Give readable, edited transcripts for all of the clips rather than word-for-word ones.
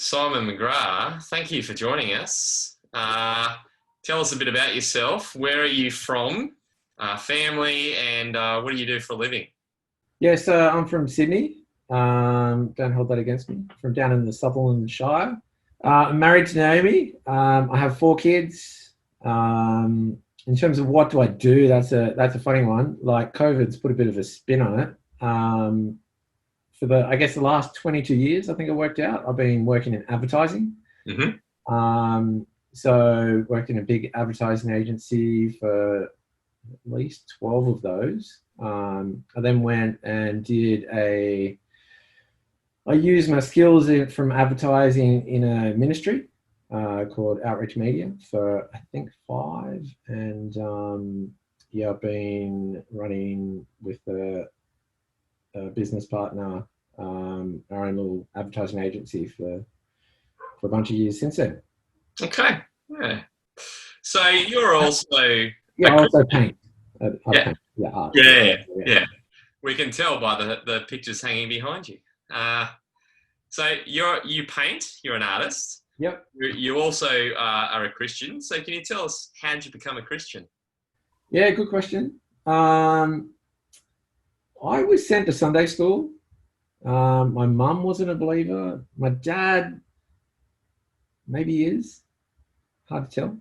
Simon McGrath, thank you for joining us. Tell us a bit about yourself. Where are you from, family, and what do you do for a living? Yes, I'm from Sydney. Don't hold that against me. From down in the Sutherland Shire. I'm married to Naomi. I have four kids. In terms of what do I do, that's a funny one. Like COVID's put a bit of a spin on it. For the last 22 years, I think it worked out. I've been working in advertising. Mm-hmm. So worked in a big advertising agency for at least 12 of those. I then went and I used my skills from advertising in a ministry called Outreach Media for I think 5. And I've been running with a business partner, our own little advertising agency for a bunch of years since then. Okay. Yeah. So you're also I also paint. yeah. Paint. Yeah, art. Yeah. We can tell by the pictures hanging behind you. So you paint. You're an artist. Yep. You also are a Christian. So can you tell us how did you become a Christian? Yeah, good question. I was sent to Sunday school. My mum wasn't a believer. My dad maybe is. Hard to tell.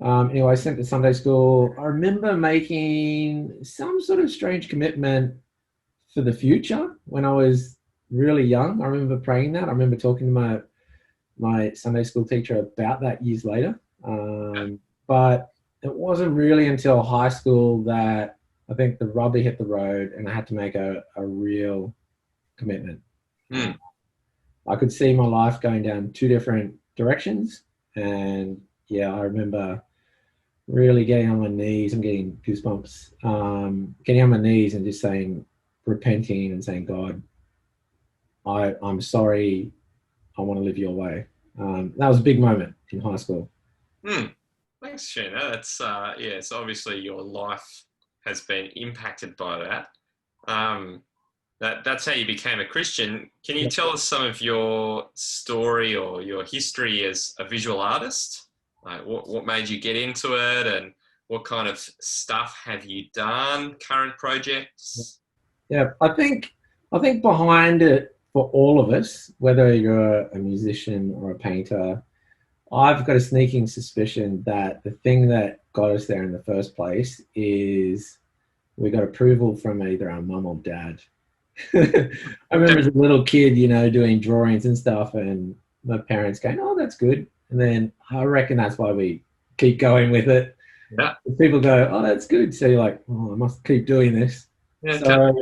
Anyway, I sent to Sunday school. I remember making some sort of strange commitment for the future when I was really young. I remember praying that. I remember talking to my Sunday school teacher about that years later. But it wasn't really until high school that I think the rubber hit the road and I had to make a real commitment. Mm. I could see my life going down 2 different directions. And yeah, I remember really getting on my knees. I'm getting goosebumps. Getting on my knees and just repenting and saying, God, I'm sorry. I want to live your way. That was a big moment in high school. Thanks, Sheena. That's so obviously your life has been impacted by that. That's how you became a Christian. Can you tell us some of your story or your history as a visual artist? Like what made you get into it, and what kind of stuff have you done? Current projects? Yeah, I think behind it for all of us, whether you're a musician or a painter, I've got a sneaking suspicion that the thing that got us there in the first place is we got approval from either our mum or dad. I remember as a little kid, doing drawings and stuff, and my parents going, "Oh, that's good." And then I reckon that's why we keep going with it. Yeah. People go, "Oh, that's good." So you're like, "Oh, I must keep doing this." Yeah, so,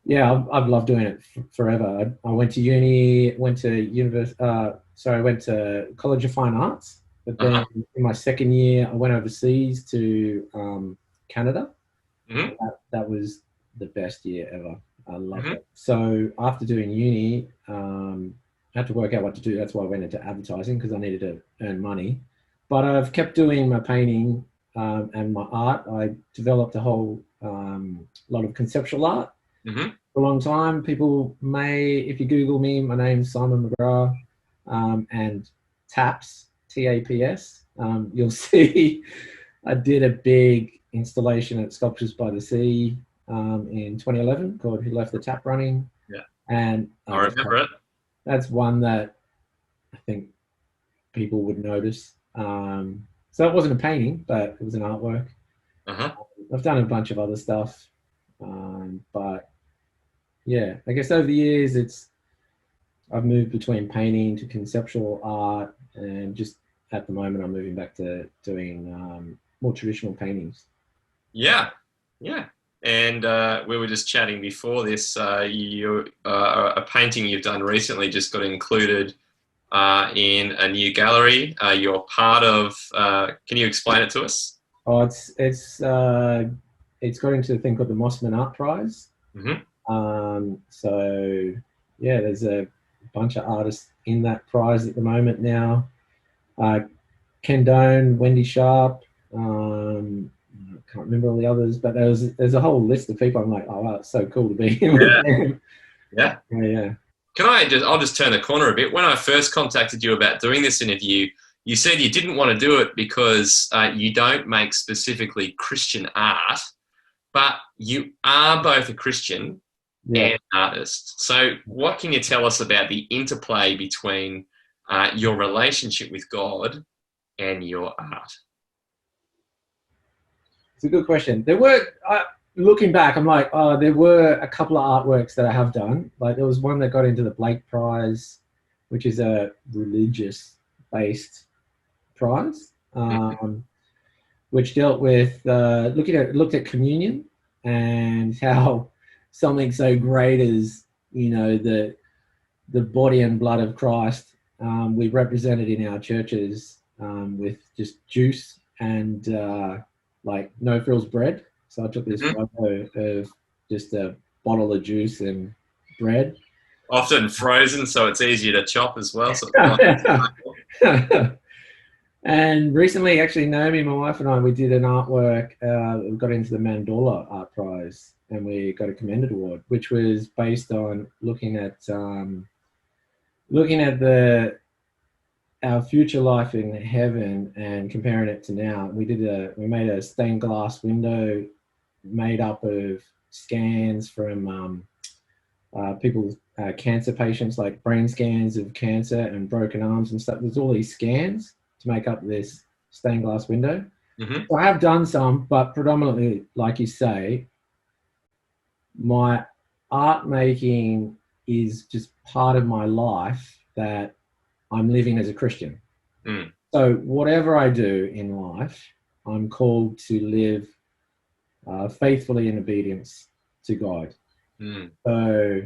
yeah, I've loved doing it forever. I went to uni, went to College of Fine Arts. But then in my second year, I went overseas to Canada. Mm-hmm. That was the best year ever. I loved it. So after doing uni, I had to work out what to do. That's why I went into advertising, because I needed to earn money. But I've kept doing my painting and my art. I developed a whole lot of conceptual art for a long time. People may, if you Google me, my name's Simon McGrath, and TAPS, TAPS, you'll see I did a big installation at Sculptures by the Sea in 2011 called Who Left the Tap Running. Yeah. And I remember it. That's one that I think people would notice. So it wasn't a painting, but it was an artwork. I've done a bunch of other stuff. But yeah, I guess over the years I've moved between painting to conceptual art, and just at the moment I'm moving back to doing more traditional paintings. Yeah. And we were just chatting before this. A painting you've done recently just got included in a new gallery. You're part of. Can you explain it to us? Oh, it's got into a thing called the Mossman Art Prize. So yeah, there's a bunch of artists in that prize at the moment now. Ken Doan, Wendy Sharp. I can't remember all the others, but there's a whole list of people. I'm like, oh wow, it's so cool to be here with them. Yeah. Yeah. I'll just turn the corner a bit. When I first contacted you about doing this interview, you said you didn't want to do it because you don't make specifically Christian art, but you are both a Christian and an artist. So what can you tell us about the interplay between your relationship with God and your art? It's a good question. There were, looking back, I'm like, oh, there were a couple of artworks that I have done. Like there was one that got into the Blake Prize, which is a religious-based prize, which dealt with looked at communion and how something so great as the body and blood of Christ we represented in our churches with just juice and like no frills bread. So I took this photo of just a bottle of juice and bread. Often frozen, so it's easier to chop as well. So and recently, actually, Naomi, my wife, and I, we did an artwork. We got into the Mandorla Art Prize, and we got a commended award, which was based on looking at our future life in heaven and comparing it to now. We made a stained glass window made up of scans from people's cancer patients, like brain scans of cancer and broken arms and stuff. There's all these scans to make up this stained glass window. Mm-hmm. So I have done some, but predominantly, like you say, my art making is just part of my life that I'm living as a Christian. Mm. So whatever I do in life, I'm called to live faithfully in obedience to God. Mm. So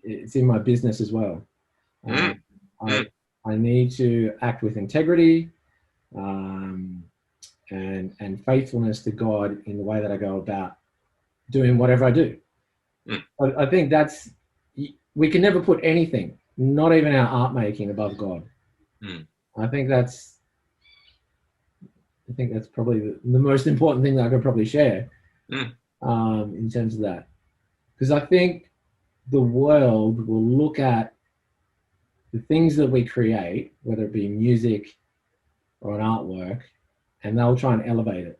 it's in my business as well. I need to act with integrity and faithfulness to God in the way that I go about doing whatever I do. Mm. I think we can never put anything, not even our art making, above God. Mm. I think that's probably the most important thing that I could probably share in terms of that. Because I think the world will look at the things that we create, whether it be music or an artwork, and they'll try and elevate it.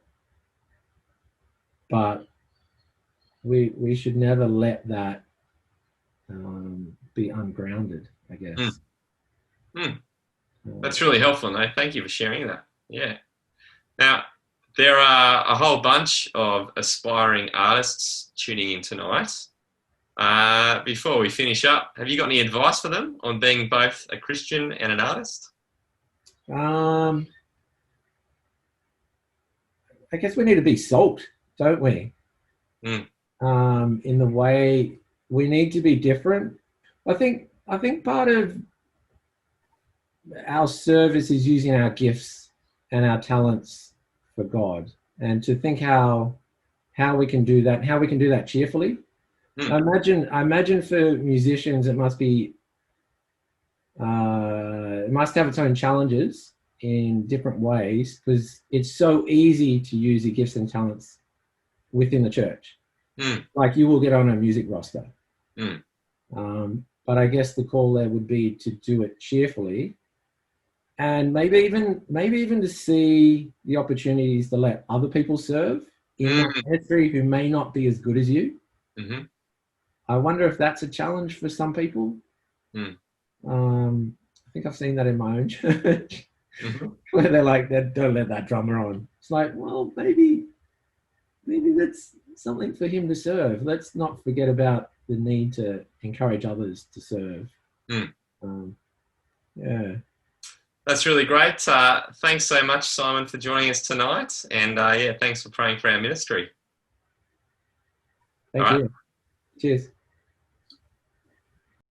But we should never let that be ungrounded, I guess. That's really helpful, no? Thank you for sharing that. Yeah. Now, there are a whole bunch of aspiring artists tuning in tonight. Before we finish up, have you got any advice for them on being both a Christian and an artist? I guess we need to be salt, don't we? In the way we need to be different. I think part of our service is using our gifts and our talents for God, and to think how we can do that, how we can do that cheerfully. I imagine for musicians it must have its own challenges in different ways, because it's so easy to use your gifts and talents within the church. Like you will get on a music roster. But I guess the call there would be to do it cheerfully, and maybe even to see the opportunities to let other people serve in that ministry who may not be as good as you. Mm-hmm. I wonder if that's a challenge for some people. I think I've seen that in my own church, where they're like, don't let that drummer on. It's like, well, maybe that's something for him to serve. Let's not forget about the need to encourage others to serve. Yeah. That's really great. Thanks so much, Simon, for joining us tonight. And thanks for praying for our ministry. Thank you. Cheers.